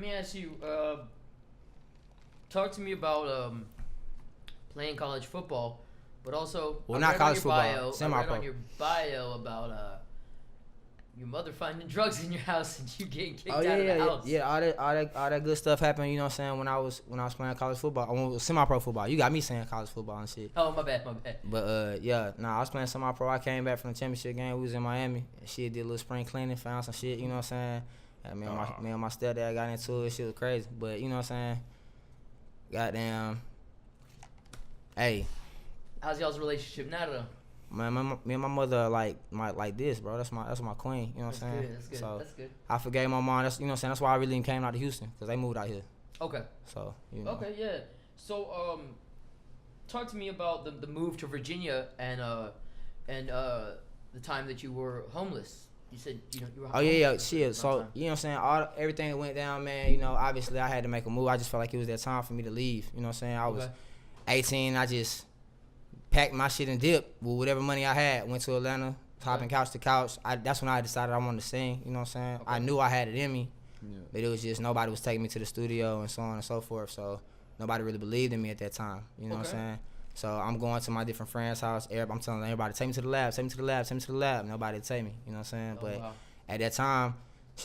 me ask you. Talk to me about playing college football, but also not college football. I read on your bio about your mother finding drugs in your house and you getting kicked out of the house. Yeah, all that good stuff happened, you know what I'm saying, when I was playing college football. Semi-pro football. You got me saying college football and shit. Oh, my bad. But I was playing semi-pro. I came back from the championship game. We was in Miami. And shit, did a little spring cleaning, found some shit, you know what I'm saying. Me and my stepdad got into it. Shit was crazy. But you know what I'm saying. Goddamn. Hey. How's y'all's relationship now though? Man, me and my mother like this, bro. That's my queen. You know what I'm saying? That's good. So That's good. I forgave my mom. That's, you know what I'm saying. That's why I really came out to Houston, because they moved out here. Okay. So you know. Okay, yeah. So talk to me about the move to Virginia and the time that you were homeless. You said you were homeless. Oh yeah, shit. So you know what I'm saying. Everything that went down, man. You know, obviously I had to make a move. I just felt like it was that time for me to leave. You know what I'm saying. I was 18. I just packed my shit and dipped with whatever money I had. Went to Atlanta, hopping couch to couch. That's when I decided I wanted to sing. You know what I'm saying. I knew I had it in me, but it was just nobody was taking me to the studio and so on and so forth. So nobody really believed in me at that time. You know what I'm saying. So I'm going to my different friends' house. I'm telling everybody, take me to the lab, take me to the lab, take me to the lab. Nobody would take me. You know what I'm saying. But at that time,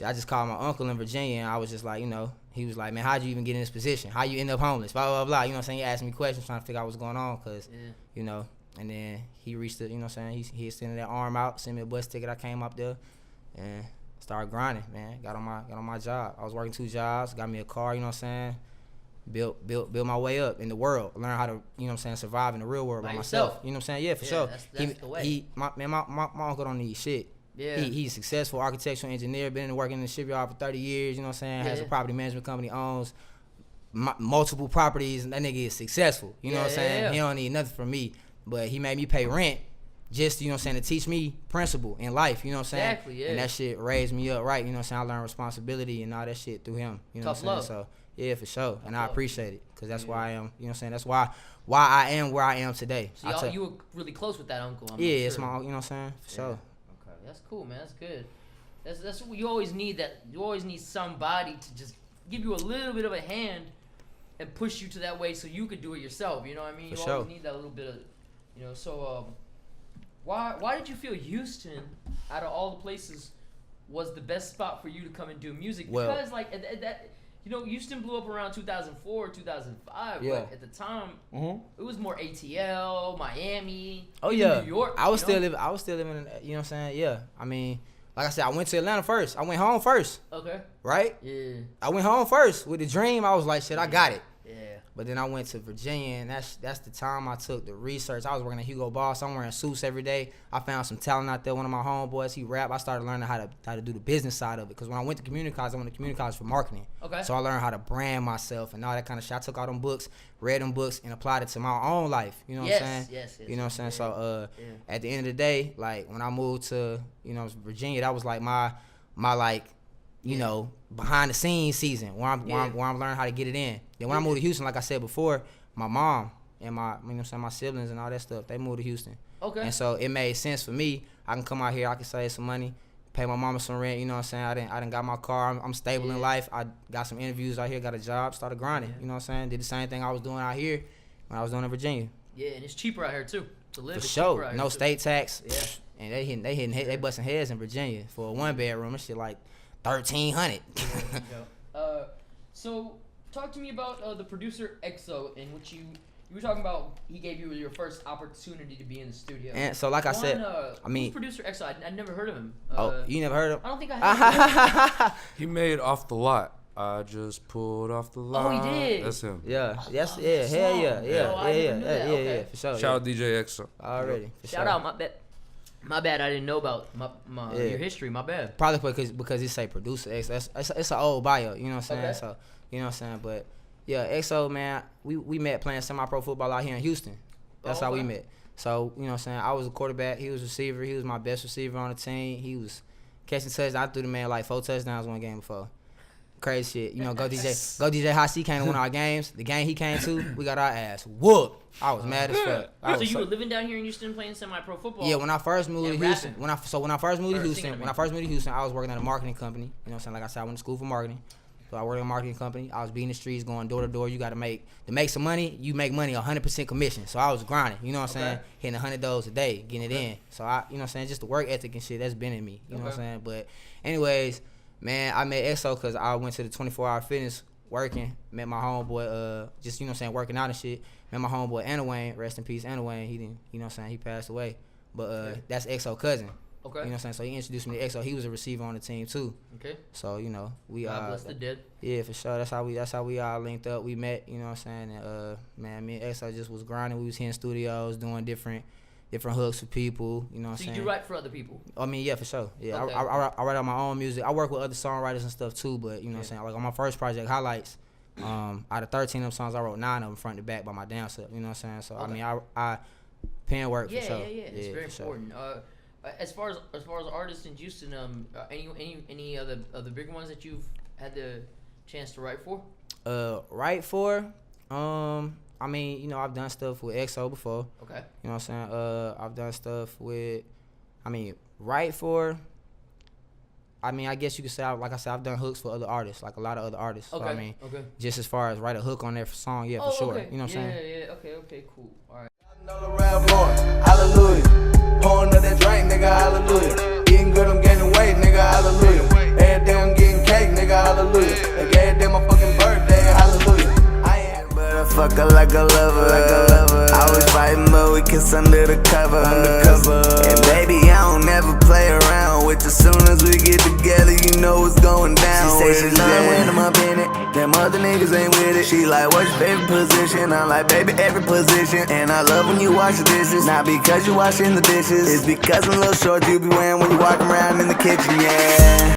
I just called my uncle in Virginia, and I was just like, you know, he was like, man, how'd you even get in this position? How you end up homeless? Blah, blah, blah. You know what I'm saying? He asked me questions trying to figure out what's going on, because, you know, and then he reached it, you know what I'm saying? He extended that arm out, sent me a bus ticket. I came up there and started grinding, man. Got on my job. I was working 2 jobs, got me a car, you know what I'm saying? Built my way up in the world. Learn how to, you know what I'm saying, survive in the real world by myself. You know what I'm saying? Yeah, for sure. That's the way. My uncle don't need shit. Yeah. He's successful architectural engineer, been working in the shipyard for 30 years, you know what I'm saying? Has a property management company, owns multiple properties, and that nigga is successful. You know what I'm saying? He don't need nothing from me, but he made me pay rent just, you know what I'm saying, to teach me principle in life, you know what I'm saying? Exactly, yeah. And that shit raised me up right, you know what I'm saying? I learned responsibility and all that shit through him, you know Tough what I'm saying? love. So, yeah, for sure. And I appreciate it, because that's why I am, you know what I'm saying? That's why I am where I am today. So you were really close with that uncle, I'm Yeah, sure. it's my, you know what I'm saying? For sure. Okay, that's cool, man. That's good. That's what you always need. You always need somebody to just give you a little bit of a hand and push you to that way so you could do it yourself. You know what I mean? You always need that little bit of, you know. So why did you feel Houston, out of all the places, was the best spot for you to come and do music? Because like that, you know, Houston blew up around 2004, 2005. Yeah. But at the time, it was more ATL, Miami. Oh even yeah, New York. I was still living. In, you know what I'm saying? Yeah. I mean, like I said, I went to Atlanta first. I went home first. Okay. Right? Yeah. I went home first with the dream. I was like, shit, I got it. Yeah. But then I went to Virginia, and that's the time I took the research. I was working at Hugo Boss. I'm wearing suits every day. I found some talent out there. One of my homeboys, he rap. I started learning how to do the business side of it. Because when I went to community college, I went to community college for marketing. Okay. So I learned how to brand myself and all that kind of shit. I took all them books, read them books, and applied it to my own life. You know what I'm saying? Yes. You know what I'm saying? So at the end of the day, like when I moved to, you know, Virginia, that was like my like, you know, behind the scenes season where I'm learning how to get it in. Then when I moved to Houston, like I said before, my mom and my, you know what I'm saying, my siblings and all that stuff, they moved to Houston. Okay. And so it made sense for me. I can come out here, I can save some money, pay my mama some rent, you know what I'm saying? I done got my car, I'm stable in life. I got some interviews out here, got a job, started grinding, you know what I'm saying? Did the same thing I was doing out here when I was doing in Virginia. Yeah, and it's cheaper out here too to live. For sure. No state tax. Yeah. And they busting heads in Virginia for a 1-bedroom. That shit like $1,300. So talk to me about the producer EXO, in which you were talking about. He gave you your first opportunity to be in the studio. And so, like I said, I mean, producer EXO. I never heard of him. You never heard of him? I don't think I have. He made Off the Lot. I just pulled off the lot. Oh, he did. That's him. Yeah. Yes. Yeah. Hell yeah. Yeah. For sure. Shout out DJ EXO. Already. Shout out. My bad. I didn't know about your history. My bad. Probably because he say producer EXO. It's an old bio. You know what I'm saying? Okay. So you know what I'm saying. But yeah, EXO, man, we met playing semi-pro football out here in Houston. That's how we met. So you know what I'm saying. I was a quarterback. He was a receiver. He was my best receiver on the team. He was catching touchdowns. I threw the man like 4 touchdowns one game before. Crazy shit. You know, go DJ Hot C came to one of our games. The game he came to, we got our ass whooped. I was mad as fuck. So you were living down here in Houston playing semi-pro football? Yeah, when I first moved to Houston, when I first moved to Houston, I was working at a marketing company. You know what I'm saying? Like I said, I went to school for marketing. So I worked in a marketing company. I was beating the streets, going door to door. You got to make some money. You make money 100% commission. So I was grinding. You know what I'm saying? Hitting 100 dollars a day, getting it in. So I, you know what I'm saying? Just the work ethic and shit that's been in me. You know what I'm saying? But anyways, man, I met EXO because I went to the 24-hour fitness working. Met my homeboy, just you know what I'm saying, working out and shit. Met my homeboy Anna Wayne. Rest in peace, Anna Wayne. He didn't, you know what I'm saying? He passed away. But that's EXO cousin. Okay. You know what I'm saying? So he introduced me to EXO. He was a receiver on the team too. Okay. So, you know, we God bless the dead. Yeah, for sure. That's how we all linked up. We met, you know what I'm saying? And man, me and EXO just was grinding. We was here in studios doing different hooks for people, you know what I'm saying? So you do write for other people? I mean, yeah, for sure. Yeah, okay. I write out my own music. I work with other songwriters and stuff too, but you know what I'm saying? Like on my first project, Highlights, out of 13 of them songs, I wrote 9 of them front to back by my damn self, you know what I'm saying? So I mean, I pen work for sure. Yeah. It's very important. Sure. As far as artists in Houston, any other bigger ones that you've had the chance to write for? Write for, I mean, you know, I've done stuff with EXO before. Okay. You know what I'm saying? I've done stuff with, write for, I guess you could say, like I said, I've done hooks for other artists, like a lot of other artists. Okay. So, just as far as write a hook on their song, for sure. Okay. You know what I'm saying? Yeah. Okay, cool. All right. Hallelujah. Pouring up that drink, nigga, hallelujah. Eating good, I'm gaining weight, nigga, hallelujah. Every day I'm getting cake, nigga, hallelujah. Every day my fucking birthday, hallelujah. But I fuck her like a lover, I was fighting, but we kiss under the cover, And baby, I don't ever play around with you. Soon as we get together, you know what's going down. She say she love when I'm up in it. Them other niggas ain't with it. She like, what's your favorite position? I'm like, baby, every position. And I love when you wash the dishes. Not because you washing the dishes, it's because I'm a little short you be wearing when you walk around in the kitchen, yeah.